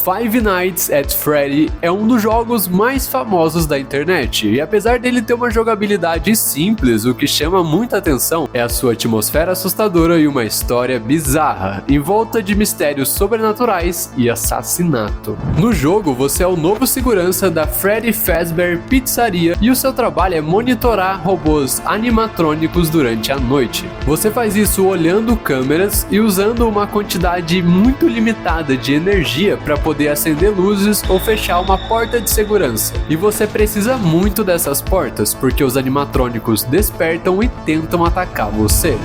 Five Nights at Freddy é um dos jogos mais famosos da internet, e apesar dele ter uma jogabilidade simples, o que chama muita atenção é a sua atmosfera assustadora e uma história bizarra, em volta de mistérios sobrenaturais e assassinato. No jogo, você é o novo segurança da Freddy Fazbear Pizzaria e o seu trabalho é monitorar robôs animatrônicos durante a noite. Você faz isso olhando câmeras e usando uma quantidade muito limitada de energia para poder acender luzes ou fechar uma porta de segurança. E você precisa muito dessas portas porque os animatrônicos despertam e tentam atacar você.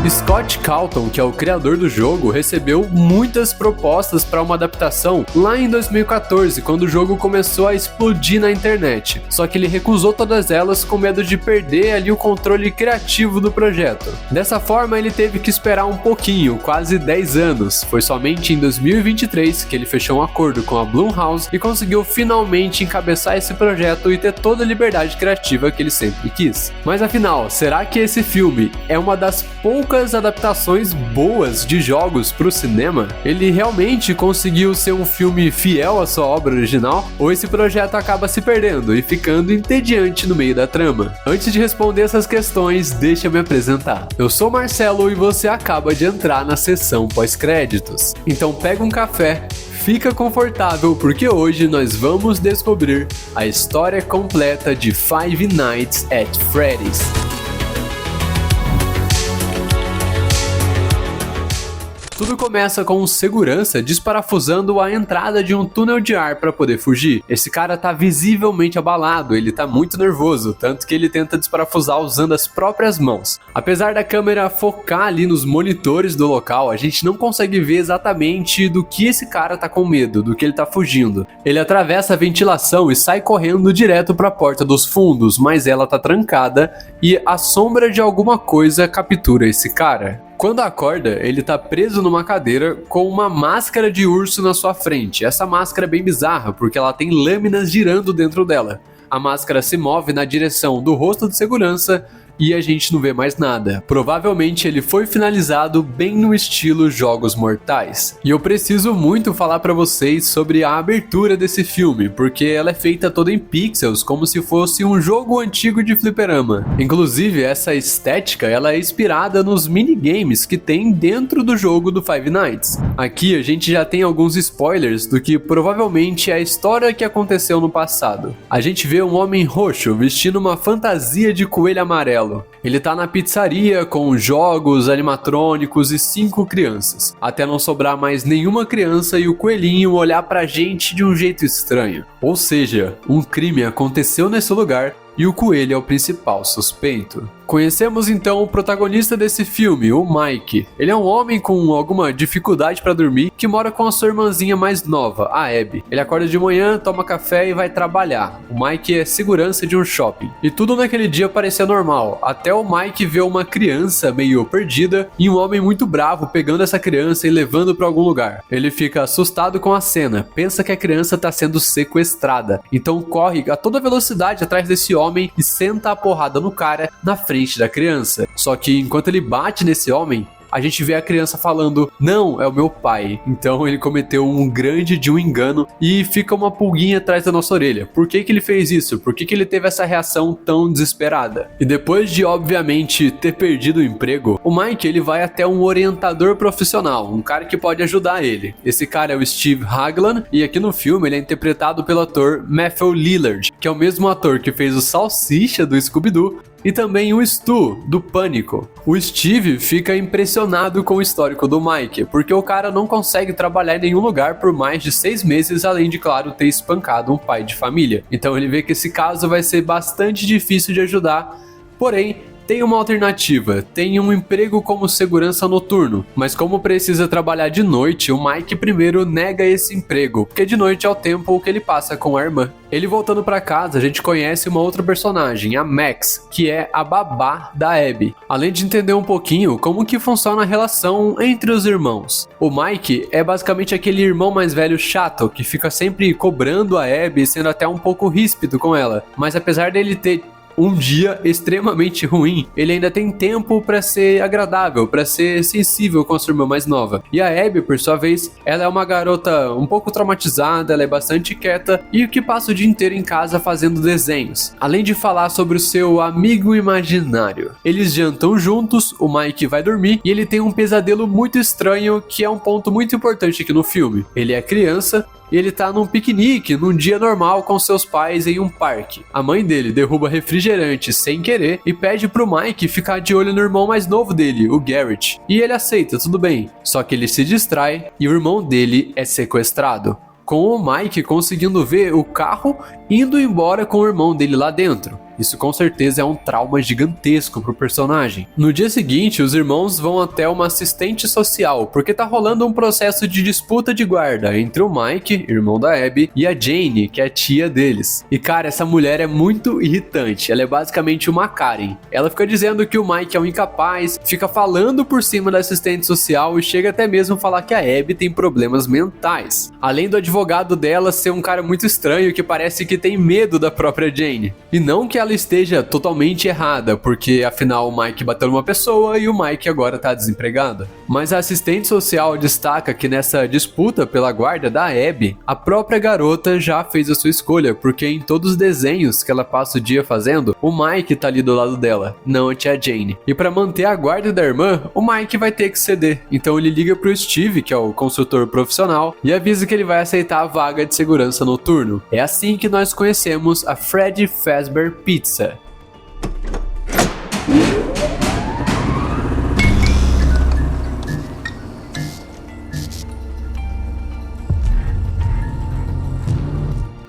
Scott Calton, que é o criador do jogo, recebeu muitas propostas para uma adaptação lá em 2014, quando o jogo começou a explodir na internet. Só que ele recusou todas elas com medo de perder ali o controle criativo do projeto. Dessa forma, ele teve que esperar um pouquinho, quase 10 anos. Foi somente em 2023 que ele fechou um acordo com a Blumhouse e conseguiu finalmente encabeçar esse projeto e ter toda a liberdade criativa que ele sempre quis. Mas afinal, será que esse filme é uma das poucas adaptações boas de jogos para o cinema? Ele realmente conseguiu ser um filme fiel à sua obra original? Ou esse projeto acaba se perdendo e ficando entediante no meio da trama? Antes de responder essas questões, deixa eu me apresentar. Eu sou Marcelo e você acaba de entrar na sessão pós-créditos. Então pega um café, fica confortável porque hoje nós vamos descobrir a história completa de Five Nights at Freddy's. Tudo começa com um segurança desparafusando a entrada de um túnel de ar para poder fugir. Esse cara tá visivelmente abalado, ele tá muito nervoso, tanto que ele tenta desparafusar usando as próprias mãos. Apesar da câmera focar ali nos monitores do local, a gente não consegue ver exatamente do que esse cara tá com medo, do que ele tá fugindo. Ele atravessa a ventilação e sai correndo direto para a porta dos fundos, mas ela tá trancada e a sombra de alguma coisa captura esse cara. Quando acorda, ele tá preso numa cadeira com uma máscara de urso na sua frente. Essa máscara é bem bizarra, porque ela tem lâminas girando dentro dela. A máscara se move na direção do rosto de segurança e a gente não vê mais nada. Provavelmente ele foi finalizado bem no estilo Jogos Mortais. E eu preciso muito falar pra vocês sobre a abertura desse filme, porque ela é feita toda em pixels, como se fosse um jogo antigo de fliperama. Inclusive, essa estética ela é inspirada nos minigames que tem dentro do jogo do Five Nights. Aqui a gente já tem alguns spoilers do que provavelmente é a história que aconteceu no passado. A gente vê um homem roxo vestindo uma fantasia de coelho amarelo. Ele tá na pizzaria com jogos, animatrônicos e 5 crianças, até não sobrar mais nenhuma criança e o coelhinho olhar pra gente de um jeito estranho. Ou seja, um crime aconteceu nesse lugar e o coelho é o principal suspeito. Conhecemos então o protagonista desse filme, o Mike. Ele é um homem com alguma dificuldade para dormir que mora com a sua irmãzinha mais nova, a Abby. Ele acorda de manhã, toma café e vai trabalhar. O Mike é segurança de um shopping. E tudo naquele dia parecia normal, até o Mike ver uma criança meio perdida e um homem muito bravo pegando essa criança e levando para algum lugar. Ele fica assustado com a cena, pensa que a criança está sendo sequestrada, então corre a toda velocidade atrás desse homem e senta a porrada no cara na frente da criança. Só que enquanto ele bate nesse homem, a gente vê a criança falando, não, é o meu pai. Então ele cometeu um grande de um engano e fica uma pulguinha atrás da nossa orelha. Por que ele fez isso? Por que ele teve essa reação tão desesperada? E depois de, obviamente, ter perdido o emprego, o Mike ele vai até um orientador profissional, um cara que pode ajudar ele. Esse cara é o Steve Haglund e aqui no filme ele é interpretado pelo ator Matthew Lillard, que é o mesmo ator que fez o Salsicha do Scooby-Doo e também o Stu, do Pânico. O Steve fica impressionado com o histórico do Mike, porque o cara não consegue trabalhar em nenhum lugar por mais de 6 meses, além de, claro, ter espancado um pai de família. Então ele vê que esse caso vai ser bastante difícil de ajudar, porém, tem uma alternativa, tem um emprego como segurança noturno, mas como precisa trabalhar de noite, o Mike primeiro nega esse emprego, porque de noite é o tempo que ele passa com a irmã. Ele voltando pra casa, a gente conhece uma outra personagem, a Max, que é a babá da Abby, além de entender um pouquinho como que funciona a relação entre os irmãos. O Mike é basicamente aquele irmão mais velho chato, que fica sempre cobrando a Abby, sendo até um pouco ríspido com ela, mas apesar dele ter um dia extremamente ruim, ele ainda tem tempo pra ser agradável, pra ser sensível com a sua irmã mais nova. E a Abby, por sua vez, ela é uma garota um pouco traumatizada, ela é bastante quieta e que passa o dia inteiro em casa fazendo desenhos, além de falar sobre o seu amigo imaginário. Eles jantam juntos, o Mike vai dormir e ele tem um pesadelo muito estranho, que é um ponto muito importante aqui no filme. Ele é criança e ele tá num piquenique, num dia normal com seus pais em um parque. A mãe dele derruba refrigerante sem querer e pede pro Mike ficar de olho no irmão mais novo dele, o Garrett. E ele aceita, tudo bem. Só que ele se distrai e o irmão dele é sequestrado, com o Mike conseguindo ver o carro indo embora com o irmão dele lá dentro. Isso com certeza é um trauma gigantesco pro personagem. No dia seguinte, os irmãos vão até uma assistente social, porque tá rolando um processo de disputa de guarda entre o Mike, irmão da Abby, e a Jane, que é a tia deles. E cara, essa mulher é muito irritante, ela é basicamente uma Karen. Ela fica dizendo que o Mike é um incapaz, fica falando por cima da assistente social e chega até mesmo a falar que a Abby tem problemas mentais. Além do advogado dela ser um cara muito estranho que parece que tem medo da própria Jane. E não que ela esteja totalmente errada, porque afinal o Mike bateu numa pessoa e o Mike agora tá desempregado. Mas a assistente social destaca que nessa disputa pela guarda da Abby, a própria garota já fez a sua escolha, porque em todos os desenhos que ela passa o dia fazendo, o Mike tá ali do lado dela, não a tia Jane. E para manter a guarda da irmã, o Mike vai ter que ceder. Então ele liga pro Steve, que é o consultor profissional, e avisa que ele vai aceitar a vaga de segurança noturno. É assim que nós conhecemos a Freddy Fazbear Pizza.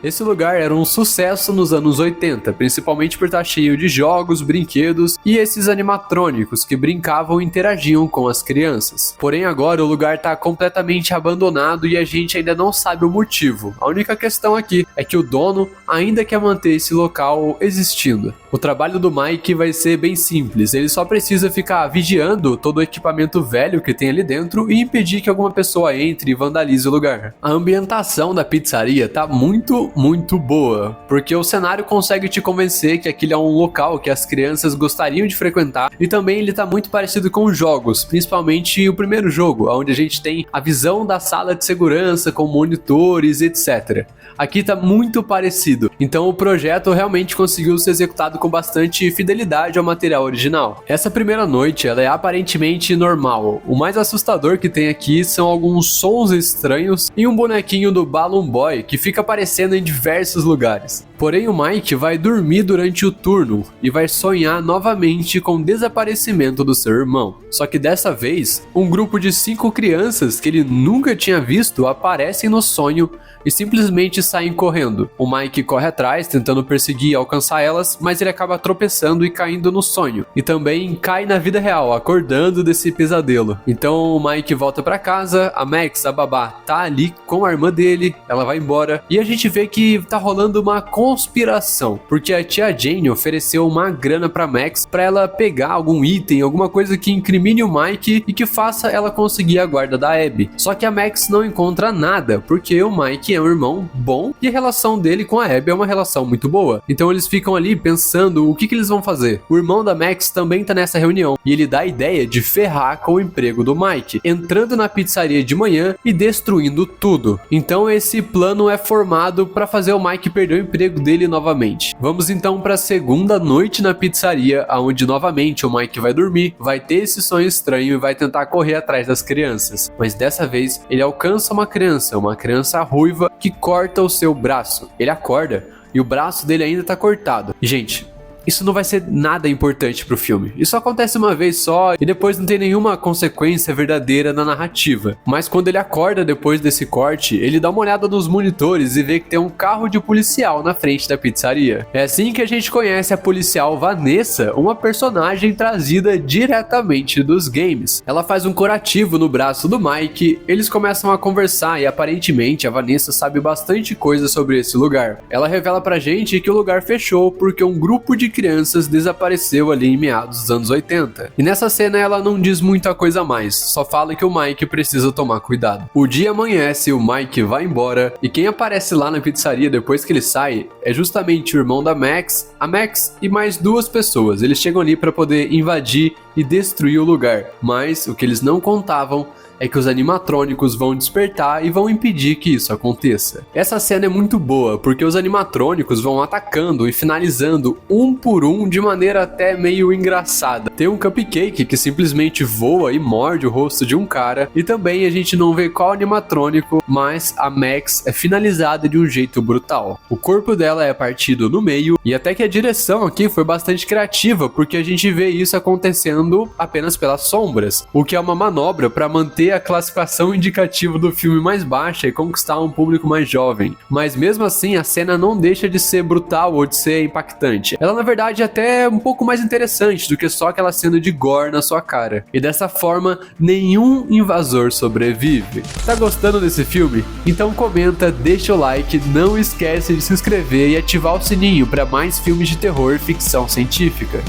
Esse lugar era um sucesso nos anos 80, principalmente por estar cheio de jogos, brinquedos e esses animatrônicos que brincavam e interagiam com as crianças. Porém agora o lugar está completamente abandonado e a gente ainda não sabe o motivo. A única questão aqui é que o dono ainda quer manter esse local existindo. O trabalho do Mike vai ser bem simples, ele só precisa ficar vigiando todo o equipamento velho que tem ali dentro e impedir que alguma pessoa entre e vandalize o lugar. A ambientação da pizzaria tá muito boa, porque o cenário consegue te convencer que aquele é um local que as crianças gostariam de frequentar, e também ele tá muito parecido com jogos, principalmente o primeiro jogo, onde a gente tem a visão da sala de segurança com monitores, etc. Aqui tá muito parecido, então o projeto realmente conseguiu ser executado com bastante fidelidade ao material original. Essa primeira noite ela é aparentemente normal, o mais assustador que tem aqui são alguns sons estranhos e um bonequinho do Balloon Boy que fica aparecendo em diversos lugares. Porém o Mike vai dormir durante o turno e vai sonhar novamente com o desaparecimento do seu irmão. Só que dessa vez, um grupo de 5 crianças que ele nunca tinha visto aparecem no sonho e simplesmente saem correndo. O Mike corre atrás, tentando perseguir e alcançar elas, mas ele acaba tropeçando e caindo no sonho. E também cai na vida real, acordando desse pesadelo. Então o Mike volta pra casa, a Max, a babá, tá ali com a irmã dele, ela vai embora, e a gente vê que tá rolando uma conspiração, porque a tia Jane ofereceu uma grana pra Max pra ela pegar algum item, alguma coisa que incrimine o Mike e que faça ela conseguir a guarda da Abby. Só que a Max não encontra nada, porque o Mike é um irmão bom e a relação dele com a Abby é uma relação muito boa. Então eles ficam ali pensando o que eles vão fazer. O irmão da Max também tá nessa reunião e ele dá a ideia de ferrar com o emprego do Mike, entrando na pizzaria de manhã e destruindo tudo. Então esse plano é formado para fazer o Mike perder o emprego dele novamente. Vamos então para a segunda noite na pizzaria, onde novamente o Mike vai dormir, vai ter esse sonho estranho e vai tentar correr atrás das crianças. Mas dessa vez ele alcança uma criança ruiva que corta o seu braço. Ele acorda e o braço dele ainda tá cortado. E, gente, isso não vai ser nada importante pro filme. Isso acontece uma vez só e depois não tem nenhuma consequência verdadeira na narrativa. Mas quando ele acorda depois desse corte, ele dá uma olhada nos monitores e vê que tem um carro de policial na frente da pizzaria. É assim que a gente conhece a policial Vanessa, uma personagem trazida diretamente dos games. Ela faz um curativo no braço do Mike, eles começam a conversar e aparentemente a Vanessa sabe bastante coisa sobre esse lugar. Ela revela pra gente que o lugar fechou porque um grupo de crianças desapareceu ali em meados dos anos 80. E nessa cena ela não diz muita coisa a mais, só fala que o Mike precisa tomar cuidado. O dia amanhece, o Mike vai embora e quem aparece lá na pizzaria depois que ele sai é justamente o irmão da Max, a Max e mais duas pessoas. Eles chegam ali para poder invadir e destruir o lugar, mas o que eles não contavam é que os animatrônicos vão despertar e vão impedir que isso aconteça. Essa cena é muito boa, porque os animatrônicos vão atacando e finalizando um por um de maneira até meio engraçada. Tem um cupcake que simplesmente voa e morde o rosto de um cara, e também a gente não vê qual animatrônico, mas a Max é finalizada de um jeito brutal. O corpo dela é partido no meio, e até que a direção aqui foi bastante criativa, porque a gente vê isso acontecendo apenas pelas sombras, o que é uma manobra para manter a classificação indicativa do filme mais baixa e conquistar um público mais jovem. Mas mesmo assim, a cena não deixa de ser brutal ou de ser impactante. Ela na verdade é até um pouco mais interessante do que só aquela cena de gore na sua cara. E dessa forma, nenhum invasor sobrevive. Tá gostando desse filme? Então comenta, deixa o like, não esquece de se inscrever e ativar o sininho para mais filmes de terror e ficção científica.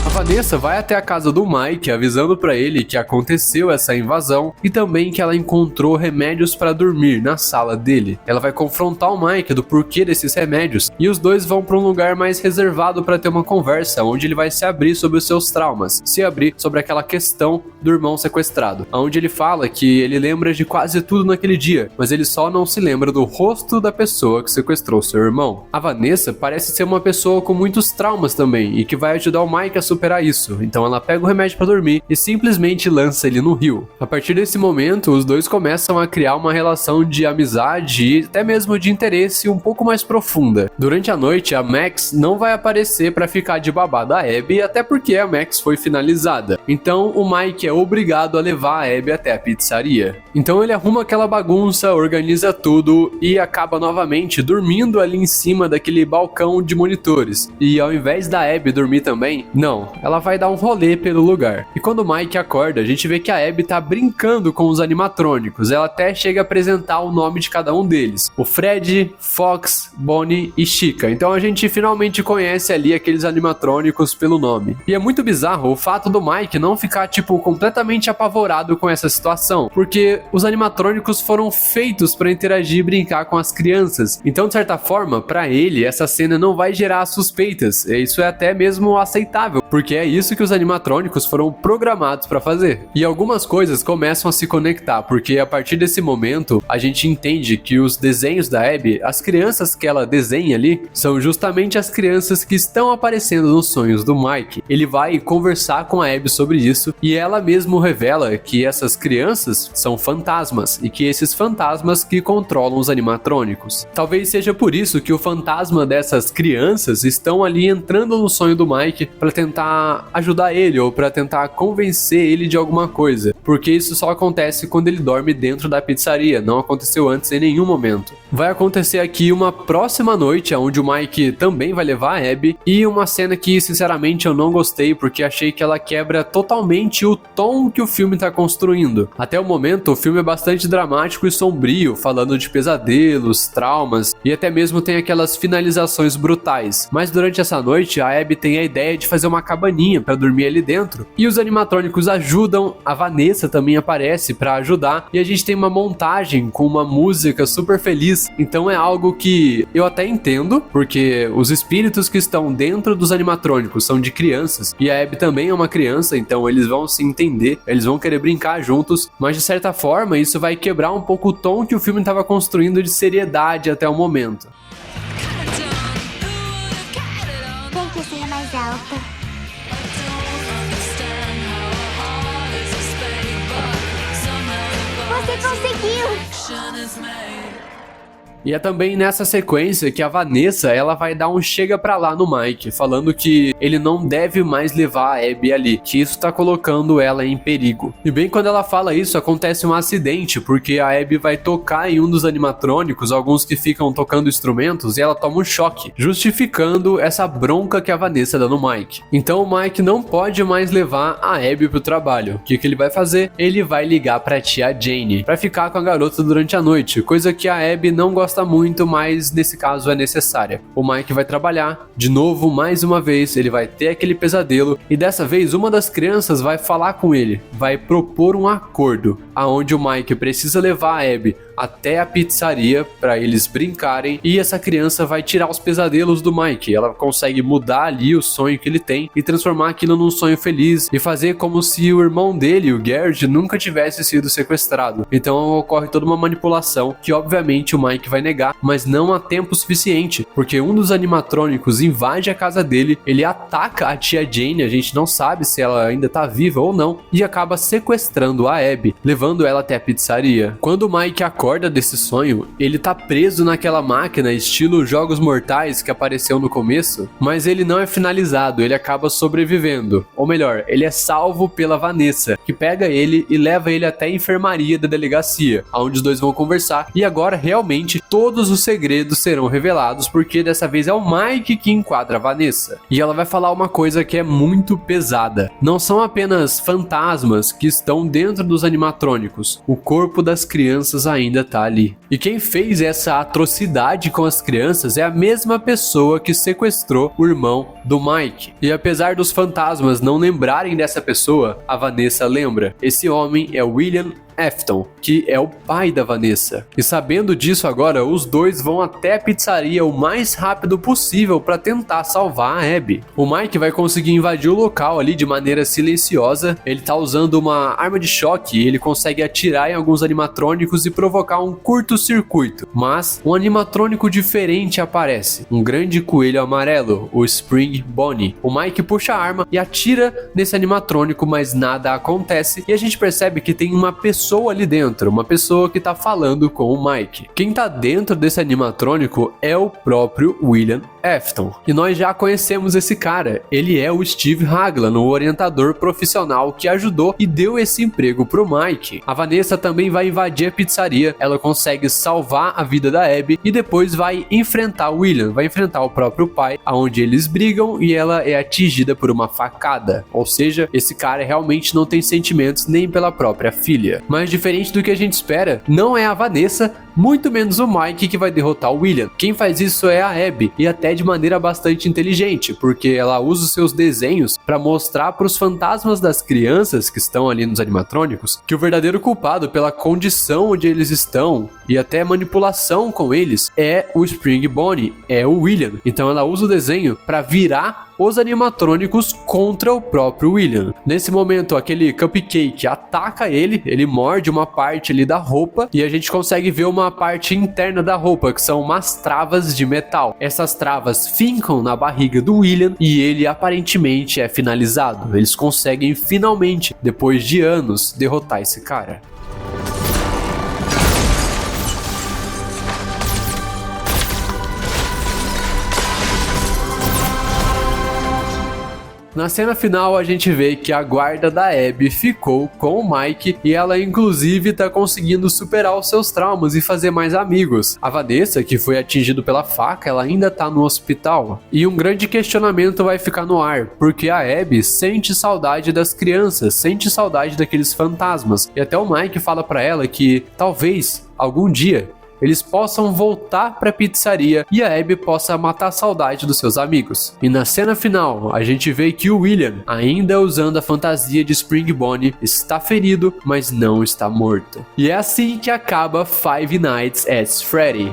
A Vanessa vai até a casa do Mike avisando pra ele que aconteceu essa invasão e também que ela encontrou remédios para dormir na sala dele. Ela vai confrontar o Mike do porquê desses remédios e os dois vão para um lugar mais reservado para ter uma conversa, onde ele vai se abrir sobre os seus traumas, se abrir sobre aquela questão do irmão sequestrado, onde ele fala que ele lembra de quase tudo naquele dia, mas ele só não se lembra do rosto da pessoa que sequestrou seu irmão. A Vanessa parece ser uma pessoa com muitos traumas também e que vai ajudar o Mike a superar isso, então ela pega o remédio para dormir e simplesmente lança ele no rio. A partir desse momento, os dois começam a criar uma relação de amizade e até mesmo de interesse um pouco mais profunda. Durante a noite, a Max não vai aparecer para ficar de babá da Abby, até porque a Max foi finalizada. Então o Mike é obrigado a levar a Abby até a pizzaria. Então ele arruma aquela bagunça, organiza tudo e acaba novamente dormindo ali em cima daquele balcão de monitores. E ao invés da Abby dormir também, não, ela vai dar um rolê pelo lugar. E quando o Mike acorda, a gente vê que a Abby tá brincando com os animatrônicos. Ela até chega a apresentar o nome de cada um deles: o Fred, Fox, Bonnie e Chica. Então a gente finalmente conhece ali aqueles animatrônicos pelo nome. E é muito bizarro o fato do Mike não ficar, tipo, completamente apavorado com essa situação, porque os animatrônicos foram feitos para interagir e brincar com as crianças. Então, de certa forma, para ele, essa cena não vai gerar suspeitas. E isso é até mesmo aceitável, porque é isso que os animatrônicos foram programados para fazer. E algumas coisas começam a se conectar, porque a partir desse momento a gente entende que os desenhos da Abby, as crianças que ela desenha ali, são justamente as crianças que estão aparecendo nos sonhos do Mike. Ele vai conversar com a Abby sobre isso e ela mesmo revela que essas crianças são fantasmas e que esses fantasmas que controlam os animatrônicos. Talvez seja por isso que o fantasma dessas crianças estão ali entrando no sonho do Mike para tentar ajudar ele ou para tentar convencer ele de alguma coisa, porque isso só acontece quando ele dorme dentro da pizzaria, não aconteceu antes em nenhum momento. Vai acontecer aqui uma próxima noite onde o Mike também vai levar a Abby, e uma cena que sinceramente eu não gostei porque achei que ela quebra totalmente o tom que o filme está construindo. Até o momento o filme é bastante dramático e sombrio, falando de pesadelos, traumas e até mesmo tem aquelas finalizações brutais, mas durante essa noite a Abby tem a ideia de fazer uma cabaninha para dormir ali dentro e os animatrônicos ajudam, a Vanessa também aparece para ajudar e a gente tem uma montagem com uma música super feliz. Então é algo que eu até entendo, porque os espíritos que estão dentro dos animatrônicos são de crianças e a Abby também é uma criança, então eles vão se entender, eles vão querer brincar juntos, mas de certa forma isso vai quebrar um pouco o tom que o filme estava construindo de seriedade até o momento. Tem que ser mais alta. Você conseguiu! E é também nessa sequência que a Vanessa, ela vai dar um chega pra lá no Mike, falando que ele não deve mais levar a Abby ali, que isso tá colocando ela em perigo. E bem quando ela fala isso, acontece um acidente, porque a Abby vai tocar em um dos animatrônicos, alguns que ficam tocando instrumentos, e ela toma um choque, justificando essa bronca que a Vanessa dá no Mike. Então o Mike não pode mais levar a Abby pro trabalho. O que ele vai fazer? Ele vai ligar pra tia Jane, pra ficar com a garota durante a noite, coisa que a Abby não gosta gosta muito, mas nesse caso é necessária. O Mike vai trabalhar, de novo, mais uma vez, ele vai ter aquele pesadelo e dessa vez uma das crianças vai falar com ele, vai propor um acordo, aonde o Mike precisa levar a Abby até a pizzaria para eles brincarem e essa criança vai tirar os pesadelos do Mike. Ela consegue mudar ali o sonho que ele tem e transformar aquilo num sonho feliz e fazer como se o irmão dele, o Garrett, nunca tivesse sido sequestrado. Então ocorre toda uma manipulação que obviamente o Mike vai negar, mas não há tempo suficiente, porque um dos animatrônicos invade a casa dele, ele ataca a tia Jane, a gente não sabe se ela ainda tá viva ou não, e acaba sequestrando a Abby, levando ela até a pizzaria. Quando o Mike acorda desse sonho, ele tá preso naquela máquina estilo Jogos Mortais que apareceu no começo, mas ele não é finalizado, ele acaba sobrevivendo. Ou melhor, ele é salvo pela Vanessa, que pega ele e leva ele até a enfermaria da delegacia, onde os dois vão conversar, e agora realmente todos os segredos serão revelados, porque dessa vez é o Mike que enquadra a Vanessa. E ela vai falar uma coisa que é muito pesada. Não são apenas fantasmas que estão dentro dos animatrônicos, o corpo das crianças ainda tá ali. E quem fez essa atrocidade com as crianças é a mesma pessoa que sequestrou o irmão do Mike. E apesar dos fantasmas não lembrarem dessa pessoa, a Vanessa lembra. Esse homem é William Afton, que é o pai da Vanessa. E sabendo disso agora, os dois vão até a pizzaria o mais rápido possível para tentar salvar a Abby. O Mike vai conseguir invadir o local ali de maneira silenciosa. Ele tá usando uma arma de choque e ele consegue atirar em alguns animatrônicos e provocar um curto-circuito. Mas um animatrônico diferente aparece. Um grande coelho amarelo, o Spring Bonnie. O Mike puxa a arma e atira nesse animatrônico, mas nada acontece. E a gente percebe que tem uma pessoa ali dentro, uma pessoa que tá falando com o Mike. Quem tá dentro desse animatrônico é o próprio William Afton. E nós já conhecemos esse cara. Ele é o Steve Hagland, o orientador profissional que ajudou e deu esse emprego pro Mike. A Vanessa também vai invadir a pizzaria. Ela consegue salvar a vida da Abby e depois vai enfrentar o William, vai enfrentar o próprio pai, aonde eles brigam e ela é atingida por uma facada. Ou seja, esse cara realmente não tem sentimentos nem pela própria filha. Mas diferente do que a gente espera, não é a Vanessa, muito menos o Mike que vai derrotar o William. Quem faz isso é a Abby, e até de maneira bastante inteligente, porque ela usa os seus desenhos para mostrar para os fantasmas das crianças que estão ali nos animatrônicos que o verdadeiro culpado pela condição onde eles estão e até manipulação com eles é o Spring Bonnie, é o William. Então ela usa o desenho para virar os animatrônicos contra o próprio William. Nesse momento, aquele Cupcake ataca ele morde uma parte ali da roupa e a gente consegue ver uma parte interna da roupa, que são umas travas de metal. Essas travas fincam na barriga do William e ele aparentemente é finalizado. Eles conseguem finalmente, depois de anos, derrotar esse cara. Na cena final a gente vê que a guarda da Abby ficou com o Mike e ela inclusive tá conseguindo superar os seus traumas e fazer mais amigos. A Vanessa, que foi atingida pela faca, ela ainda tá no hospital. E um grande questionamento vai ficar no ar, porque a Abby sente saudade das crianças, sente saudade daqueles fantasmas. E até o Mike fala pra ela que talvez algum dia eles possam voltar pra pizzaria e a Abby possa matar a saudade dos seus amigos. E na cena final, a gente vê que o William, ainda usando a fantasia de Spring Bonnie, está ferido, mas não está morto. E é assim que acaba Five Nights at Freddy.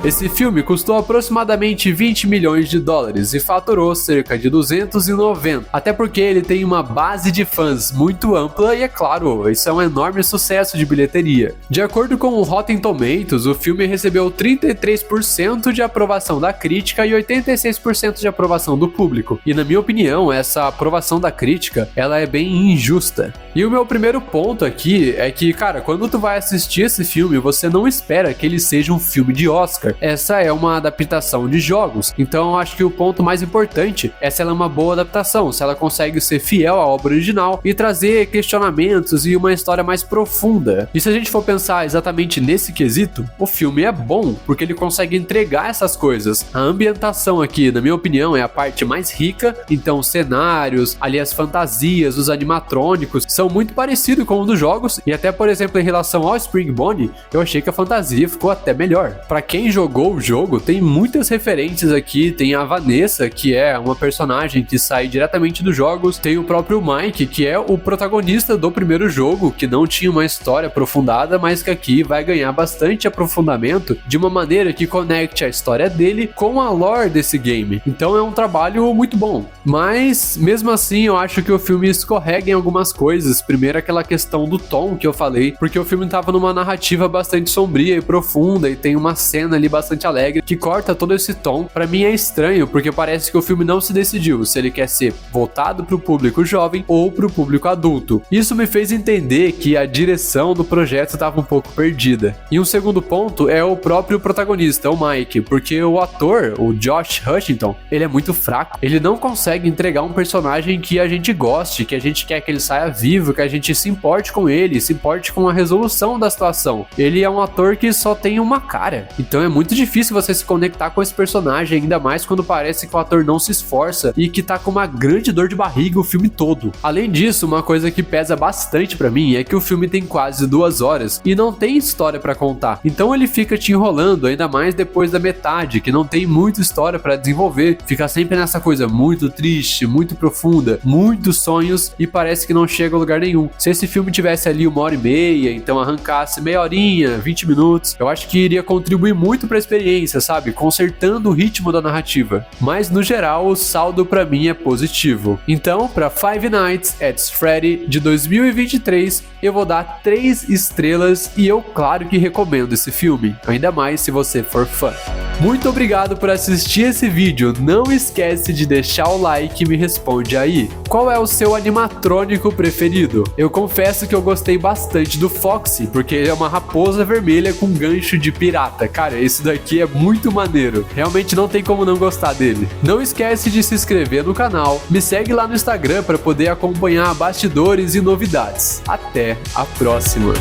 Esse filme custou aproximadamente 20 milhões de dólares e faturou cerca de 290, até porque ele tem uma base de fãs muito ampla e, é claro, isso é um enorme sucesso de bilheteria. De acordo com o Rotten Tomatoes, o filme recebeu 33% de aprovação da crítica e 86% de aprovação do público. E na minha opinião, essa aprovação da crítica, ela é bem injusta. E o meu primeiro ponto aqui é que, cara, quando tu vai assistir esse filme, você não espera que ele seja um filme de Oscar. Essa é uma adaptação de jogos, então eu acho que o ponto mais importante é se ela é uma boa adaptação, se ela consegue ser fiel à obra original e trazer questionamentos e uma história mais profunda. E se a gente for pensar exatamente nesse quesito, o filme é bom, porque ele consegue entregar essas coisas. A ambientação aqui, na minha opinião, é a parte mais rica, então os cenários, ali as fantasias, os animatrônicos, são muito parecidos com os dos jogos, e até, por exemplo, em relação ao Spring Bonnie, eu achei que a fantasia ficou até melhor. Pra quem jogou jogou o jogo, tem muitas referências aqui. Tem a Vanessa, que é uma personagem que sai diretamente dos jogos. Tem o próprio Mike, que é o protagonista do primeiro jogo, que não tinha uma história aprofundada, mas que aqui vai ganhar bastante aprofundamento de uma maneira que conecte a história dele com a lore desse game. Então é um trabalho muito bom. Mas, mesmo assim, eu acho que o filme escorrega em algumas coisas. Primeiro, aquela questão do tom que eu falei, porque o filme tava numa narrativa bastante sombria e profunda, e tem uma cena ali bastante alegre que corta todo esse tom. Pra mim é estranho, porque parece que o filme não se decidiu se ele quer ser voltado pro público jovem ou pro público adulto. Isso me fez entender que a direção do projeto tava um pouco perdida. E um segundo ponto é o próprio protagonista, o Mike, porque o ator, o Josh Hutcherson, ele é muito fraco. Ele não consegue entregar um personagem que a gente goste, que a gente quer que ele saia vivo, que a gente se importe com ele, se importe com a resolução da situação. Ele é um ator que só tem uma cara. Então é muito difícil você se conectar com esse personagem, ainda mais quando parece que o ator não se esforça e que tá com uma grande dor de barriga o filme todo. Além disso, uma coisa que pesa bastante pra mim é que o filme tem quase 2 horas e não tem história pra contar. Então ele fica te enrolando, ainda mais depois da metade, que não tem muita história pra desenvolver. Fica sempre nessa coisa muito triste, muito profunda, muitos sonhos e parece que não chega a lugar nenhum. Se esse filme tivesse ali 1h30, então arrancasse meia horinha, 20 minutos, eu acho que iria contribuir muito pra experiência, sabe? Consertando o ritmo da narrativa. Mas no geral, o saldo pra mim é positivo. Então, pra Five Nights at Freddy de 2023, eu vou dar 3 estrelas e eu claro que recomendo esse filme, ainda mais se você for fã. Muito obrigado por assistir esse vídeo, não esquece de deixar o like e me responde aí. Qual é o seu animatrônico preferido? Eu confesso que eu gostei bastante do Foxy, porque ele é uma raposa vermelha com gancho de pirata. Cara, esse daqui é muito maneiro, realmente não tem como não gostar dele. Não esquece de se inscrever no canal, me segue lá no Instagram para poder acompanhar bastidores e novidades. Até a próxima!